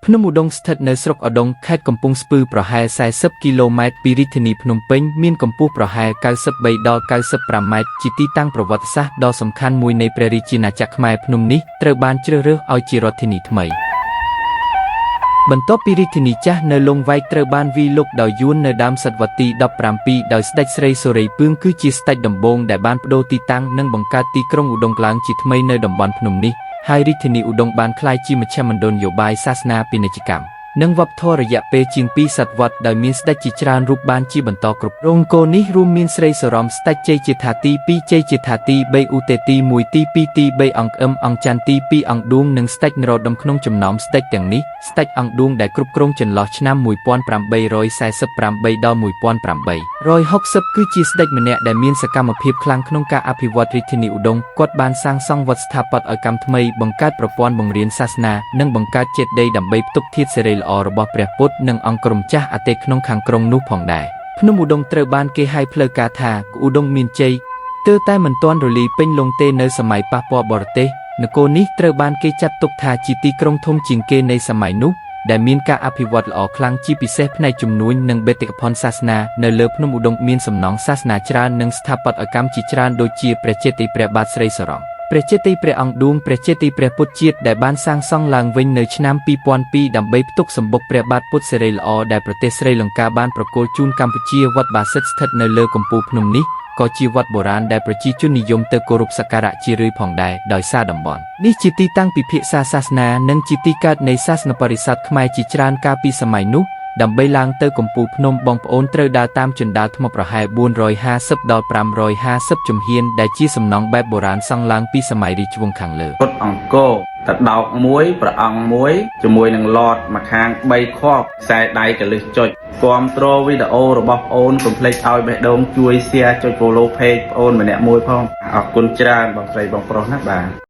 ភ្នំឧដុង្គស្ថិតនៅស្រុកឧដុង្គខេត្តកំពង់ស្ពឺប្រហែល40គីឡូម៉ែត្រពីរាជធានីភ្នំពេញមានកម្ពស់ប្រហែល93ដល់95ម៉ែត្រជាទីតាំងប្រវត្តិសាស្ត្រដ៏សំខាន់មួយនៃព្រះរាជាណាចក្រខ្មែរភ្នំនេះត្រូវបានជ្រើសរើសឲ្យជារដ្ឋធានីថ្មីបន្ទាប់ពីរាជធានីចាស់នៅលង្វែកត្រូវបានវាយលុកដោយយួននៅដើមសតវត្សទី17ដោយស្ដេចស្រីសូរីពឿងគឺជាស្ដេចដំបូងដែលបានប្តូរទីតាំងនិងបង្កើតទីក្រុងឧដុង្គឡើងជាថ្មីនៅតំបន់ភ្នំនេះហើយរាជធានីឧដុង្គបានក្លាយជាមជ្ឈមណ្ឌលនយោបាយសាសនាពាណិជ្ជកម្មនិងវប្បធម៌រយៈពេលជាង2សតវត្សដោយមានស្ដេចជាច្រើនរូបបានជាបន្តគ្រប់គ្រងគោលនេះរួមមានស្រីសរមស្ដេចជ័យជេដ្ឋាទី2ជ័យជេដ្ឋាទី3ឧទេទី1ទី2ទី3អង្គអឹមអង្គច័ន្ទទី2អង្គឌួងនិងស្ដេចនរោត្តមក្នុងចំណោមស្ដេចទាំងនេះស្ដេចអង្គឌួងដែលគ្រប់គ្រងចន្លោះឆ្នាំ1848ដល់1860គឺជាស្ដេចម្នាក់ដែលមានសកម្មភាពខ្លាំងក្នុងការអភិវឌ្ឍរាជធានីឧដុង្គគាត់បានសាងសង់វត្តស្ថាបត្យកម្មថ្មីបង្កើតប្រព័ន្ធបង្រៀនសាសនានិងបង្កើតចេតិយដើម្បីផ្ទុកធាតុសេរីល្អរបស់ព្រះពុទ្ធនិងអង្គរំចាស់អាទេយក្នុងខាងក្រុងនោះផងដែរភ្នំឧដុង្គត្រូវបានគេហៅផ្លូវការថាឧដុង្គមានជ័យទើបតែមិនទាន់រលាយពេញលង់ទេនៅសម័យប៉ះពាល់បរទេសនគរនេះត្រូវបានគេចាត់ទុកថាជាទីក្រុងធំជាងគេនៃសម័យនោះដែលមានការអភិវឌ្ឍល្អខ្លាំងជាពិសេសផ្នែកជំនួញនិងបេតិកភណ្ឌសាសនានៅលើភ្នំឧដុង្គមានសំណង់សាសនាច្រើននិងស្ថាបត្យកម្មជាច្រើនដូចជាព្រះចេតិយព្រះបាទស្រីសរមព្រះចេតិយព្រះអង្គឌួងព្រះចេតិយព្រះពុទ្ធជាតិដែលបានសាងសង់ឡើងវិញនៅឆ្នាំ2002ដើម្បីផ្ទុកសម្បុកព្រះបាទពុទ្ធសិរីល្អដែលប្រទេសស្រីលង្កាបានប្រគល់ជូនកម្ពុជាវត្តបាសិទ្ធស្ថិតនៅលើកំពូលភ្នំនេះក៏ជាវត្តបុរាណដែលប្រជាជននិយមទៅគោរពសក្ការៈជារឿយផងដែរដោយសារតំបន់នេះជាទីតាំងពិភាក្សាសាសនានិងជាទីកើតនៃសាសនបរិស័ទខ្មែរជាច្រើនកាលពីសម័យនោះដើម្បីឡើងទៅកំពូលភ្នំបងប្អូនត្រូវដើរតាមជណ្ដាលថ្មប្រហែល450ដល់550ជំហានដែលជាសំណង់បែបបុរាណសង់ឡើងពីសម័យរាជវង្សខាងលើពុទ្ធអង្គរតដោកមួយព្រះអង្គមួយជាមួយនឹងឡតម្ខាង3ខប់ខ្សែដៃកលឹះចុចគ្រប់គ្រងវីដេអូរបស់បងអូនកុំភ្លេចឲ្យបេះដូងជួយ share ចុច follow page បងអូនម្នាក់មួយផងអរគុណច្រើនបងស្រីបងប្រុសណាបាទ